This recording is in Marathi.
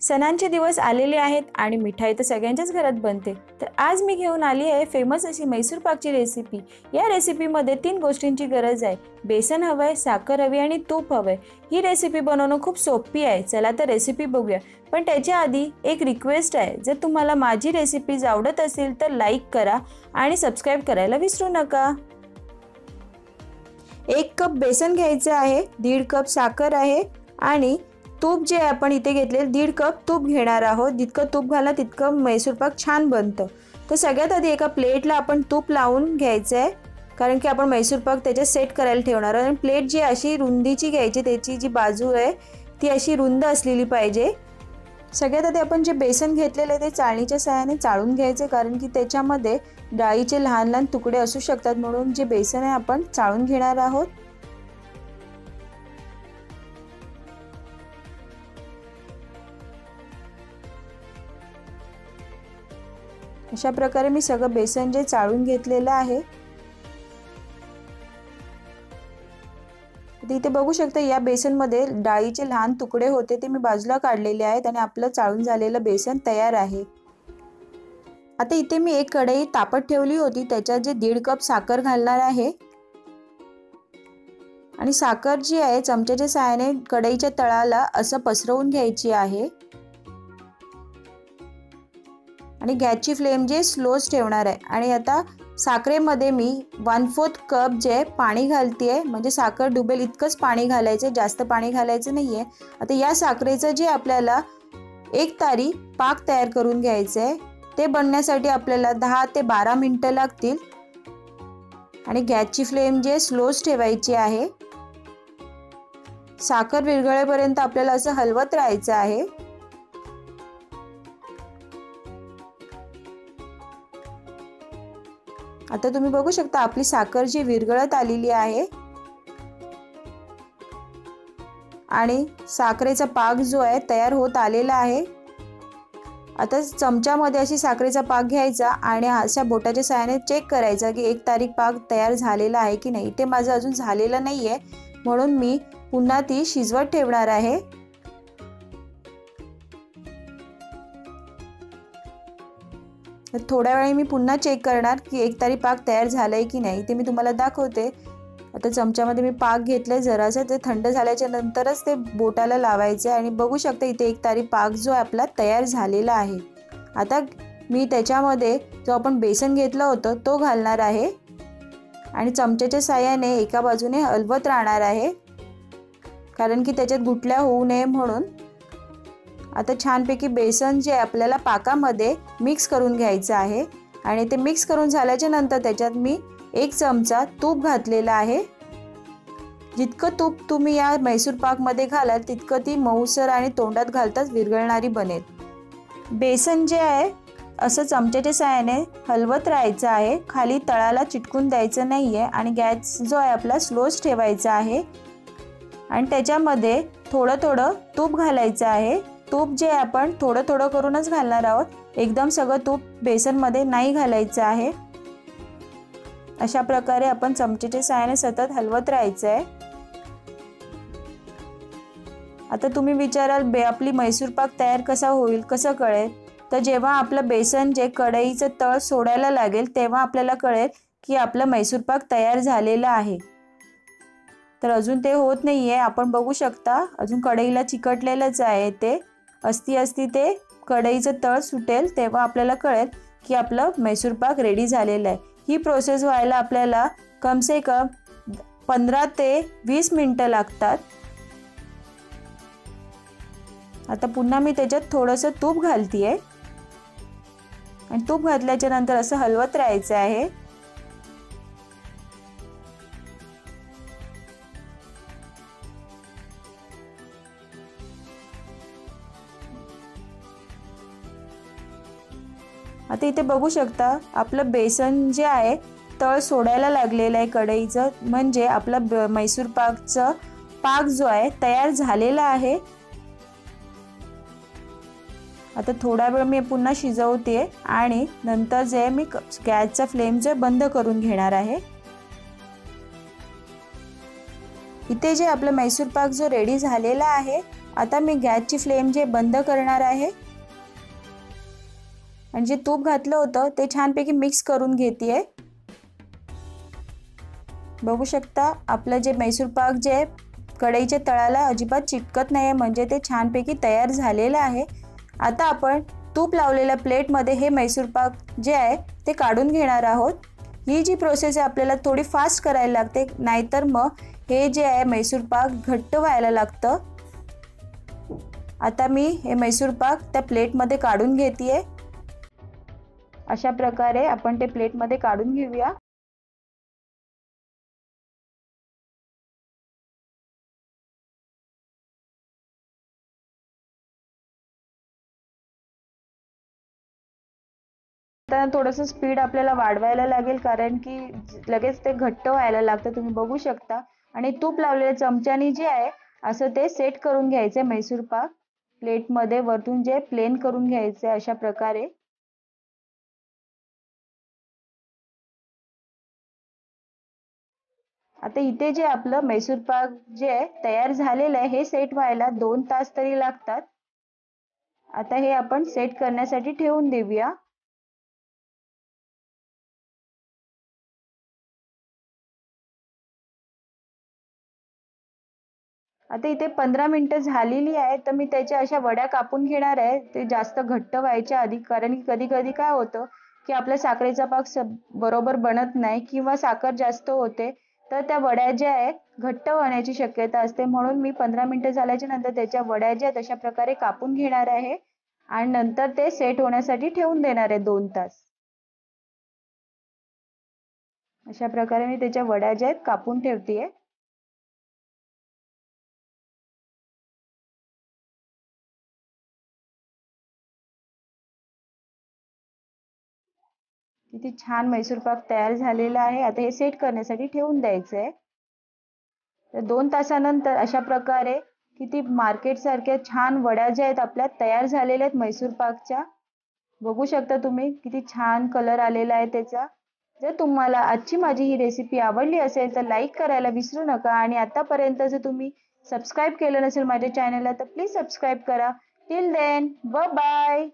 सणांचे दिवस आलेले आहेत आणि मिठाई तर सगळ्यांच्याच घरात बनते। तर आज मी घेऊन आली आहे फेमस अशी मैसूर पाकची रेसिपी। या रेसिपीमध्ये 3 गोष्टींची गरज आहे, बेसन हवंय, साखर हवी आणि तूप हवंय। ही रेसिपी बनवणं खूप सोपी आहे। चला तर रेसिपी बघूया। पण त्याच्या आधी एक रिक्वेस्ट आहे, जर तुम्हाला माझी रेसिपीज आवडत असेल तर लाईक करा आणि सबस्क्राइब करायला विसरू नका। 1 कप बेसन घ्यायचे आहे, 1.5 कप साखर आहे आणि तूप जे आपण इथे घेतले 1.5 कप तूप घेणार आहोत। जितकं तूप घाला तितकं मैसूर पाक छान बनतं। तर सगळ्यात आधी एका प्लेटला आपण तूप लावून घ्यायचं आहे, कारण की आपण मैसूर पाक त्याच्यात सेट करायला ठेवणार आहे। आणि प्लेट जी अशी रुंदीची घ्यायची, त्याची जी बाजू आहे ती अशी रुंद असलेली पाहिजे। सगळ्यात आधी आपण जे बेसन घेतलेलं आहे ते चाळणीच्या सहाय्याने चाळून घ्यायचे, कारण की त्याच्यामध्ये डाळीचे लहान लहान तुकडे असू शकतात, म्हणून जे बेसन आहे आपण चाळून घेणार आहोत। अशा प्रकारे मी सगळं बेसन जे चाळून घेतलेलं आहे। इथे बघू शकता या बेसनमध्ये डाळीचे लहान तुकडे होते, ते मी बाजूला काढलेले आहेत आणि आपलं चाळून झालेलं बेसन तयार आहे। आता इथे मी एक कढई तापत ठेवली होती, त्याच्यात जे 1.5 कप साखर घालणार आहे आणि साखर जी आहे चमच्याच्या सहाय्याने कढईच्या तळाला असं पसरवून घ्यायची आहे आणि गॅसची फ्लेम जे स्लोच ठेवणार आहे। आणि आता साखरेमध्ये मी 1/4 कप जे पाणी घालतेय, म्हणजे साखर डुबेल इतकंच पाणी घालायचं, जास्त पाणी घालायचं नाहीये। आता या साखरेचं जे आपल्याला 1 तारी पाक तयार करून घ्यायचं आहे, ते बनण्यासाठी आपल्याला 10 ते 12 मिनिटं लागतील आणि गॅसची फ्लेम जे स्लोच ठेवायची आहे। साखर विरघळेपर्यंत आपल्याला असं हलवत राहायचं आहे। आता तुम्ही बघू शकता आपली साखर जी विरघळत आलेली आहे आणि साखरेचा पाक जो आहे तयार होत आलेला आहे। आता चमच्यामध्ये अशी साखरेचा पाक घ्यायचा आणि अशा बोटाच्या सहाय्याने चेक करायचा की 1 तारी पाक तयार झालेला आहे की नाही। ते माझं अजून झालेलं नाहीये, म्हणून मी पुन्हा ती शिजवत ठेवणार आहे। थोड्या वेळी मी पुन्हा चेक करणार की 1 तारी पाक तयार झालाय की नाही, ते मी तुम्हाला दाखवते। आता चमच्यामध्ये मी पाक घेतलंय जरासं, ते थंड झाल्याच्या नंतरच ते बोटाला लावायचं आणि बघू शकता इथे 1 तारी पाक जो आपला तयार झालेला आहे। आता मी त्याच्यामध्ये जो आपण बेसन घेतलं होतं तो घालणार आहे आणि चमच्याच्या साहाय्याने एका बाजूने हलवत राहणार आहे, कारण की त्याच्यात गुठल्या होऊ नये म्हणून। आता छानपैकी बेसन जे आपल्याला पाकामध्ये मिक्स करून घ्यायचं आहे आणि ते मिक्स करून झाल्याच्या नंतर त्याच्यात मी 1 चमचा तूप घातलेला आहे। जितकं तूप तुम्ही या मैसूर पाकमध्ये घालाल तितकं ती मऊसर आणि तोंडात घालताच विरघळणारी बनेल। बेसन जे आहे असं चमच्याच्या सहाय्याने हलवत राहायचं आहे, खाली तळाला चिटकून द्यायचं नाहीये आणि गॅस जो आहे आपला स्लोच ठेवायचा आहे आणि त्याच्यामध्ये थोडं थोडं तूप घालायचं आहे। तूप जे आपण थोडं थोडं करूनच घालणार आहोत, एकदम सगळं तूप बेसनमध्ये नाही घालायचं आहे। अशा प्रकारे आपण चमचेच्या सहाय्याने सतत हलवत राहायचं आहे। आता तुम्ही विचाराल आपली मैसूर पाक तयार कसा होईल, कसं कळेल? तर जेव्हा आपलं बेसन जे कढईचं तळ सोडायला लागेल तेव्हा आपल्याला कळेल की आपलं मैसूर पाक तयार झालेला आहे। तर अजून ते होत नाहीये, आपण बघू शकता अजून कढईला चिकटलेलंच आहे। ते असती ते कढईचं तळ सुटेल तेव्हा आपल्याला कळेल की आपलं मैसूर पाक रेडी झालेला आहे। ही प्रोसेस व्हायला आपल्याला कम से कम 15 ते 20 मिनिटं लागतात। आता पुन्हा मी त्याच्यात थोडंसं तूप घालतीये आणि तूप घातल्याच्या नंतर असं हलवत राहायचं आहे। आता इथे बघू शकता आपलं बेसन जे आहे तळ सोडायला लागलेलं आहे कढईचं, म्हणजे आपला मैसूर पाकचा पाक जो आहे तयार झालेला आहे। आता थोडा वेळ मी पुन्हा शिजवते आणि नंतर जे मी गॅसचा फ्लेम जे बंद करून घेणार आहे। इथे जे आपलं मैसूर पाक जो रेडी झालेला आहे आता मी गॅसची फ्लेम जे बंद करणार आहे आणि जे तूप घातलं होतं ते छानपैकी मिक्स करून घेते. बघू शकता आपलं जे मैसूर पाक जे आहे कढईच्या तळाला अजिबात चिटकत नाही आहे, म्हणजे ते छानपैकी तयार झालेलं आहे. आता आपण तूप लावलेल्या प्लेटमध्ये हे मैसूर पाक जे आहे ते काढून घेणार आहोत. ही जी प्रोसेस आहे आपल्याला थोडी फास्ट करायला लागते, नाहीतर मग हे जे आहे मैसूर पाक घट्ट व्हायला लागतं. आता मी हे मैसूर पाक त्या प्लेटमध्ये काढून घेते. अशा प्रकारे आपण ते प्लेटमध्ये काढून घेऊया. आता थोडंसं स्पीड आपल्याला वाढवायला लागेल, कारण की लगेच ते घट्ट व्हायला लागतं. तुम्ही बघू शकता. आणि तूप लावलेल्या चमच्याने जे आहे असं ते सेट करून घ्यायचं मैसूर पाक प्लेटमध्ये, वरतून जे प्लेन करून घ्यायचं अशा प्रकारे. आता इथे जे आपलं मैसूर पाक जे आहे तयार झालेलं आहे हे सेट व्हायला 2 तास तरी लागतात. आता हे आपण सेट करण्यासाठी ठेवून देऊया. आता इथे 15 मिनिटं झालेली आहे, तर मी त्याच्या अशा वड्या कापून घेणार आहे. ते जास्त घट्ट व्हायच्या आधी, कारण की कधी कधी काय होतं की आपल्या साखरेचा पाक बरोबर बनत नाही किंवा साखर जास्त होते, तर त्या वड्या ज्या आहेत घट्ट होण्याची शक्यता असते. म्हणून मी 15 मिनिटं झाल्याच्या नंतर त्याच्या वड्या ज्या आहेत अशा प्रकारे कापून घेणार आहे आणि नंतर ते सेट होण्यासाठी ठेवून देणार आहे 2 तास. अशा प्रकारे मी त्याच्या वड्या ज्या आहेत कापून ठेवते. किती छान मैसूर पाक तयार झालेला आहे. आता हे सेट करण्यासाठी ठेवून द्यायचं आहे. तर 2 तासानंतर अशा प्रकारे किती मार्केट सारख्या छान वड्या ज्या आहेत आपल्या तयार झालेल्या आहेत मैसूर पाकच्या. बघू शकता तुम्ही किती छान कलर आलेला आहे त्याचा. जर तुम्हाला आजची माझी ही रेसिपी आवडली असेल तर लाईक करायला विसरू नका, आणि आतापर्यंत जर तुम्ही सबस्क्राईब केलं नसेल माझ्या चॅनलला तर प्लीज सबस्क्राईब करा. Till then bye bye.